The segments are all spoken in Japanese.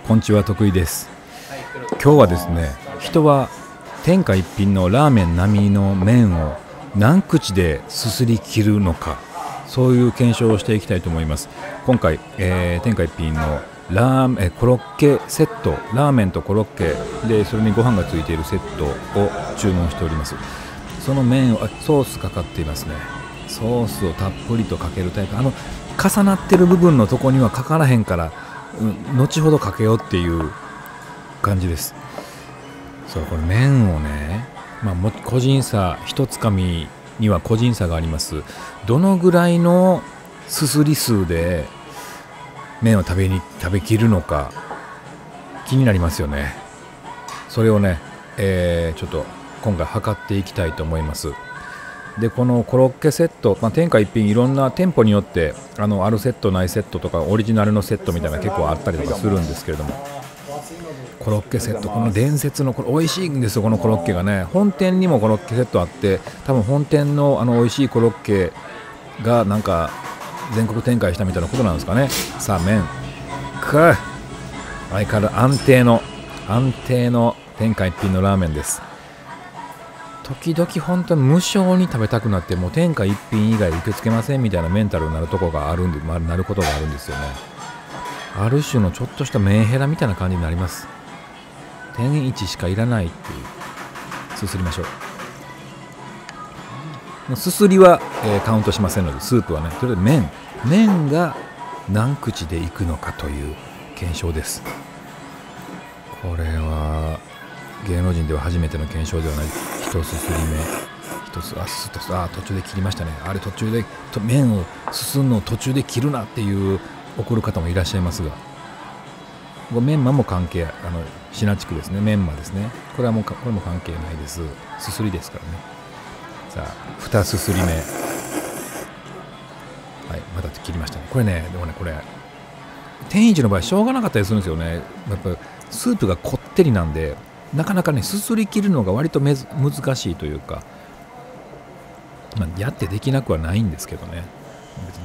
こんちは得意です。今日はですね、人は天下一品のラーメン並みの麺を何口ですすり切るのか、そういう検証をしていきたいと思います。今回、天下一品のコロッケセット、ラーメンとコロッケでそれにご飯がついているセットを注文しております。その麺をソースかかっていますね。ソースをたっぷりとかけるタイプ、重なってる部分のとこにはかからへんから、後ほどかけようっていう感じです。そうこれ麺をね、個人差、一つかみには個人差があります。どのぐらいのすすり数で麺を食べきるのか気になりますよね。それをね、ちょっと今回測っていきたいと思います。でこのコロッケセット、天下一品いろんな店舗によってあるセットないセットとかオリジナルのセットみたいな結構あったりとかするんですけれども、コロッケセット、この伝説の美味しいんですよ。このコロッケがね、本店にもコロッケセットあって、多分本店の美味しいコロッケがなんか全国展開したみたいなことなんですかね。さあ麺相変わらず安定の天下一品のラーメンです。時々本当に無償に食べたくなって、もう天下一品以外受け付けませんみたいなメンタルになるとこがあるんで、なることがあるんですよね。ある種のちょっとしたメンヘラみたいな感じになります。天一しかいらないっていう。すすりましょう。すすりは、カウントしませんので、スープはね、それで麺が何口でいくのかという検証です。これは芸能人では初めての検証ではない。一すすり目、途中で切りましたね。あれ途中で麺をすするのを途中で切るなっていう怒る方もいらっしゃいますが、メンマも関係、シナ地区ですね、メンマですね。これも関係ないです。すすりですからね。さあ2すすり目、はい、また切りましたね。これね、でもね、これ天一の場合しょうがなかったりするんですよね。やっぱスープがこってりなんで、なかなかねすすり切るのが割と難しいというか、やってできなくはないんですけどね。別に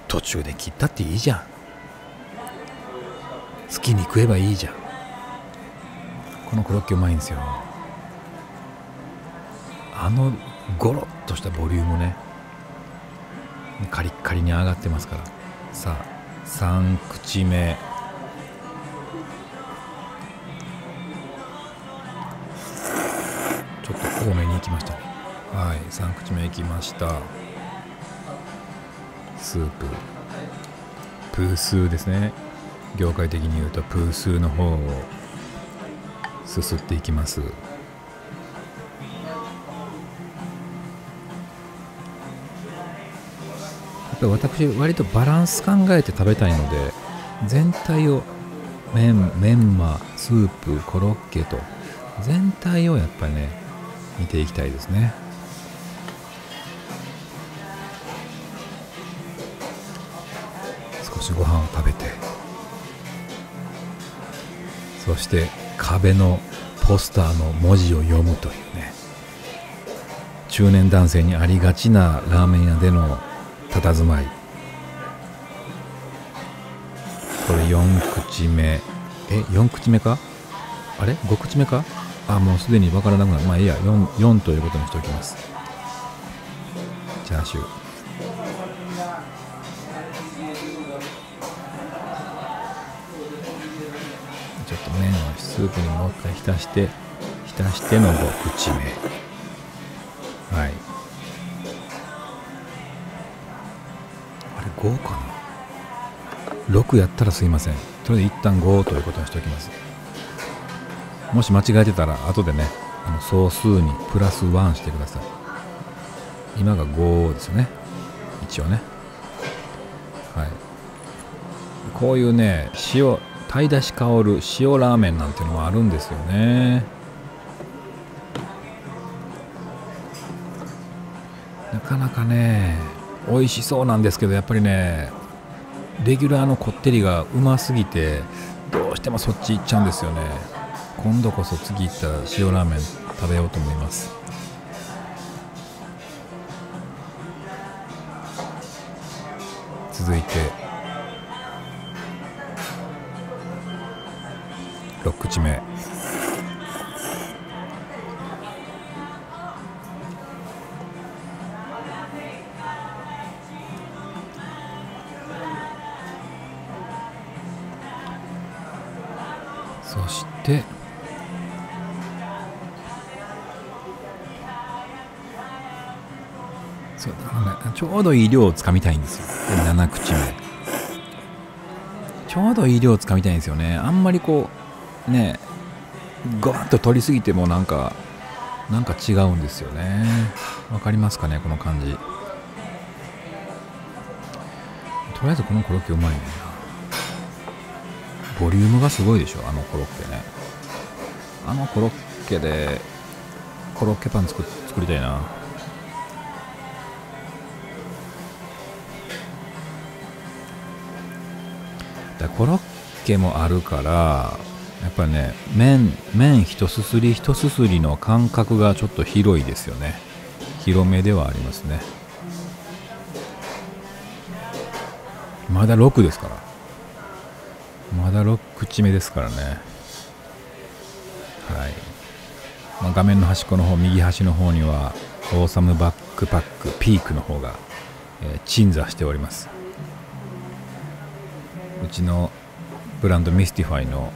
途中で切ったっていいじゃん。好きに食えばいいじゃん。このコロッケうまいんですよ。ゴロッとしたボリュームね、カリッカリに上がってますから。さあ3口目、ちょっと多めにいきましたね。はい、3口目いきました。スーププースーですね。業界的に言うとプースーの方をすすっていきます。やっぱり私割とバランス考えて食べたいので、全体をメンマ、スープ、コロッケと全体をやっぱりね見ていきたいですね。少しご飯を食べて、そして壁のポスターの文字を読むというね、中年男性にありがちなラーメン屋での佇まい。これ4口目、4口目か、あれ5口目か、もうすでに分からなくなる。いいや、4ということにしておきます。チャーシュー、ちょっと麺をスープにもう一回浸しての5口目。はい、あれ5かな、6やったらすいません。それで一旦5ということにしておきます。もし間違えてたら後でね、総数にプラス1してください。今が5ですよね、一応ね。はい、こういうね、鯛だし香る塩ラーメンなんていうのもあるんですよね。なかなかね美味しそうなんですけど、やっぱりねレギュラーのこってりがうますぎて、どうしてもそっち行っちゃうんですよね。今度こそ次行ったら塩ラーメン食べようと思います。続いて6口目。そしてそうだ、ちょうどいい量をつかみたいんですよ。7口目。ちょうどいい量をつかみたいんですよね。あんまりこうね、ゴワッと取りすぎてもなんか違うんですよね。わかりますかね、この感じ。とりあえずこのコロッケうまいねんな。ボリュームがすごいでしょ、あのコロッケね。あのコロッケでコロッケパン作りたいな。コロッケもあるからやっぱりね、麺一すすり一すすりの間隔がちょっと広いですよね。広めではありますね。まだ6ですから、まだ6口目ですからね。はい、画面の端っこの方、右端の方にはオーサムバックパックピークの方が、鎮座しております。うちのブランドミスティファイの、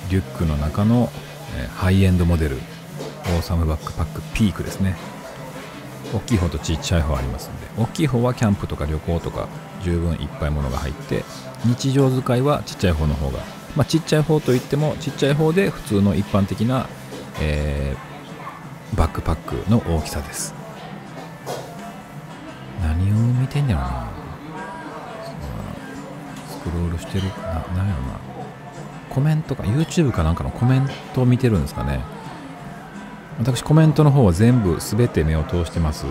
リュックの中の、ハイエンドモデルオーサムバックパックピークですね。大きい方とちっちゃい方ありますんで、大きい方はキャンプとか旅行とか十分いっぱいものが入って、日常使いはちっちゃい方の方が、ちっちゃい方といってもちっちゃい方で普通の一般的な、バックパックの大きさです。何を見てんやろな。スクロールしてるなんやろな。コメントか YouTube かなんかのコメントを見てるんですかね。私コメントの方は全て目を通してます。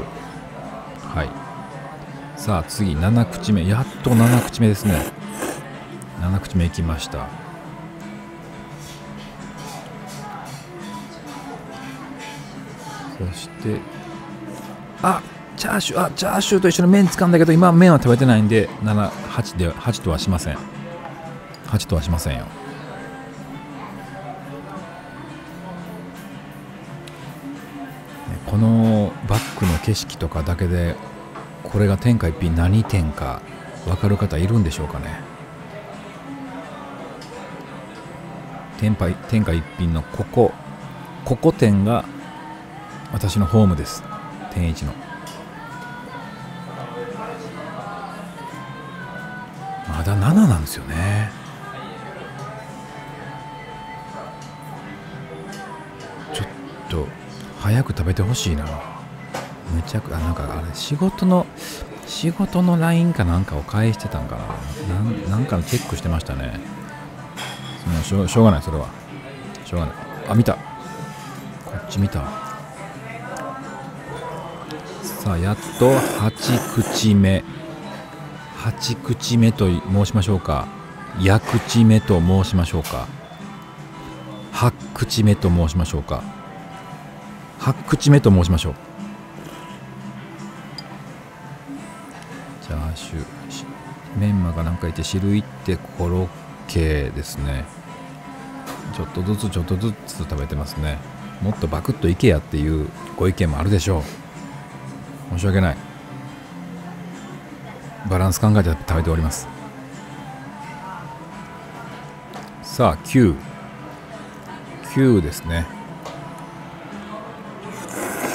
はい。さあ次7口目、やっと7口目ですね。7口目いきました。そしてチャーシューと一緒に麺掴んだけど、今麺は食べてないんで8とはしません。8とはしませんよ。このバックの景色とかだけでこれが天下一品何店か分かる方いるんでしょうかね。天下一品のここ店が私のホームです。天一のまだ7なんですよね。ちょっと早く食べてほしいな。めちゃくなんかあれ仕事の LINE かなんかを返してたんかな。なんかのチェックしてましたね。しょうがない、それはしょうがない。見た、こっち見た。さあやっと8口目と申しましょうか、や口目と申しましょうか、8口目と申しましょうか、8口目と申しましょう。チャーシュー、メンマがなんかいて、汁いってコロッケですね。ちょっとずつ食べてますね。もっとバクッといけやっていうご意見もあるでしょう。申し訳ない。バランス考えて食べております。さあ9ですね。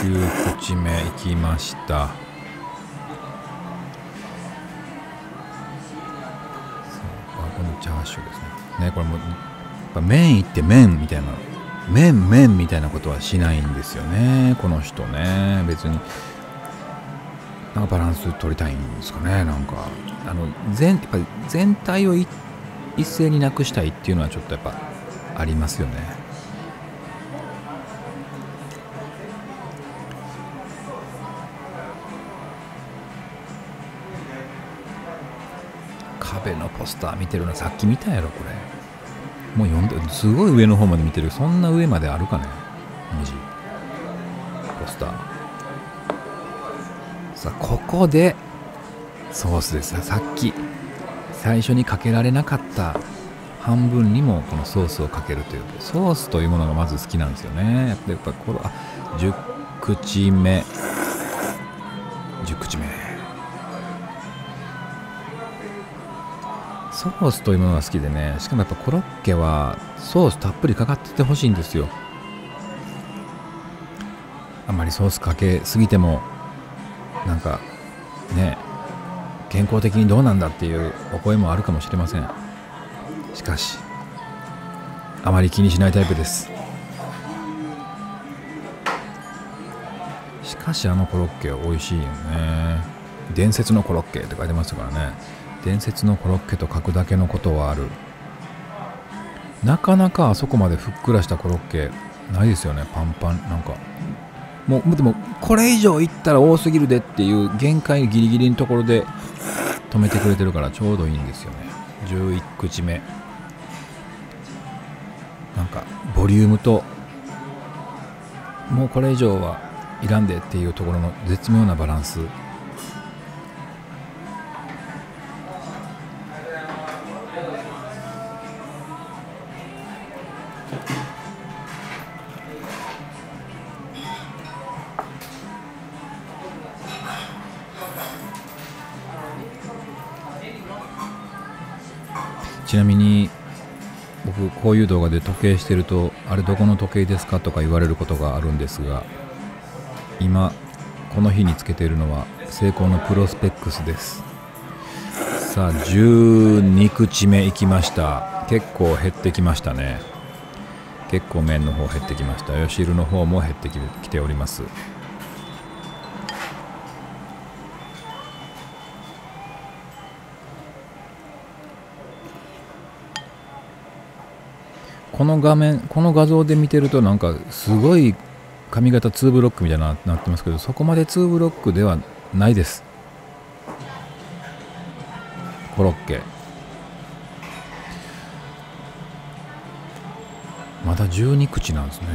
9口目いきました。さあ今度チャーシューですね。これもやっぱ麺いって麺みたいなことはしないんですよね、この人ね。別になんかバランス取りたいんですかね。なんかやっぱり全体を一斉になくしたいっていうのはちょっとやっぱありますよね。壁のポスター見てるのさっき見たやろこれ。もう読んですごい上の方まで見てる。そんな上まであるかね、文字ポスター。さあここでソースです。さっき最初にかけられなかった半分にもこのソースをかけるという、ソースというものがまず好きなんですよね。やっぱこれ10口目ソースというものが好きでね。しかもやっぱコロッケはソースたっぷりかかっててほしいんですよ。あまりソースかけすぎてもなんかね、健康的にどうなんだっていうお声もあるかもしれません。しかしあまり気にしないタイプです。しかしあのコロッケ美味しいよね。伝説のコロッケって書いてますからね。伝説のコロッケと書くだけのことはある。なかなかあそこまでふっくらしたコロッケないですよね。パンパンなんかもうでもこれ以上いったら多すぎるでっていう限界ギリギリのところで止めてくれてるからちょうどいいんですよね。11口目なんかボリュームともうこれ以上はいらんでっていうところの絶妙なバランス。ちなみに僕こういう動画で時計してるとあれどこの時計ですかとか言われることがあるんですが、今この日につけているのはセイコーのプロスペックスです。さあ12口目いきました。結構減ってきましたね。結構麺の方減ってきました。よし汁の方も減ってきております。この画面、この画像で見てるとなんかすごい髪型2ブロックみたいになってますけど、そこまで2ブロックではないです。コロッケまだ12口なんですね。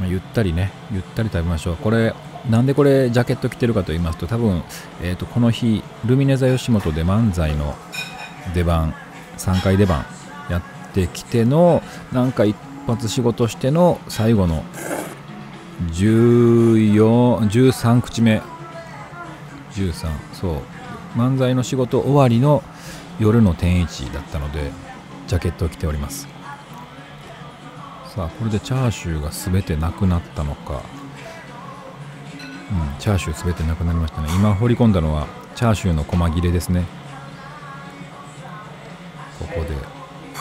ゆったりね、ゆったり食べましょう。これなんでこれジャケット着てるかと言いますと、多分、この日ルミネ座吉本で漫才の出番3回出番やってきてのなんか一発仕事しての最後の13口目13、そう漫才の仕事終わりの夜の天一だったのでジャケットを着ております。さあこれでチャーシューが全てなくなったのか、チャーシュー全てなくなりましたね。今放り込んだのはチャーシューの細切れですね。ここで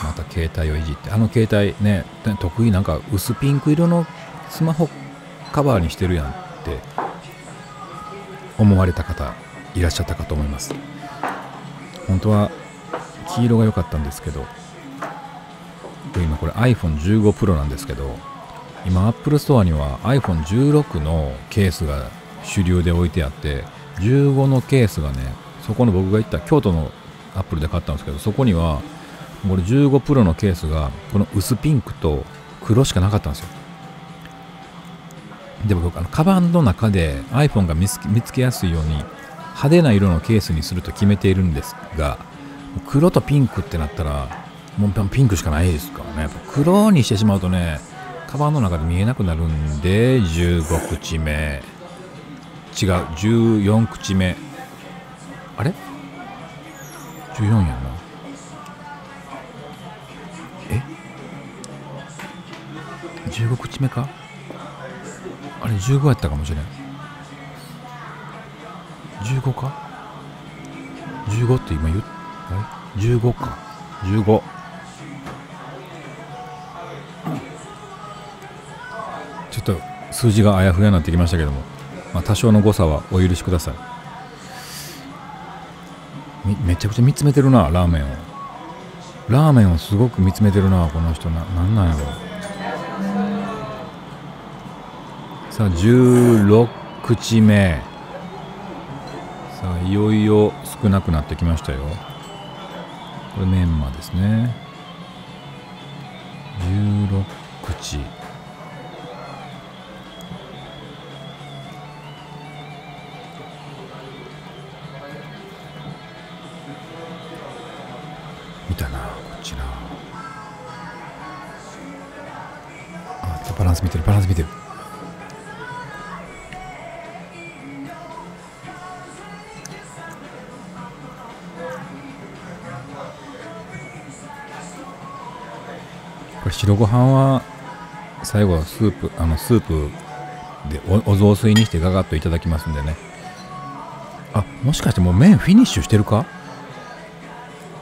また携帯をいじって、あの携帯ね、得意なんか薄ピンク色のスマホカバーにしてるやんって思われた方いらっしゃったかと思います。本当は黄色が良かったんですけど、今これ iPhone15 Pro なんですけど、今 Apple Store には iPhone16 のケースが主流で置いてあって、15のケースがね、そこの僕が行った京都のアップルで買ったんですけど、そこにはこれ15プロのケースがこの薄ピンクと黒しかなかったんですよ。で僕カバンの中で iPhone が見つけやすいように派手な色のケースにすると決めているんですが、黒とピンクってなったらもうピンクしかないですからね。やっぱ黒にしてしまうとね、カバンの中で見えなくなるんで、15口目違う14口目、あれ14やんな。15口目か、あれ15やったかもしれん。15か15って今言っ15か15。ちょっと数字があやふやになってきましたけども、多少の誤差はお許しください。めちゃくちゃ見つめてるな、ラーメンをすごく見つめてるな、この人。なんなんやろ。さあ16口目。さあいよいよ少なくなってきましたよ。これメンマですね。16口。たな、こっちな。バランス見てる。これ白ご飯は最後スープでお雑炊にしてガガッといただきますんでね。もしかしてもう麺フィニッシュしてるか。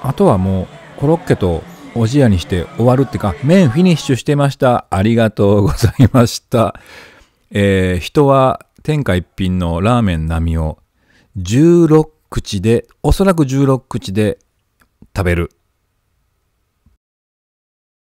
あとはもうコロッケとおじやにして終わるってか、麺フィニッシュしてました。ありがとうございました。人は天下一品のラーメン並みを16口で、おそらく16口で食べる。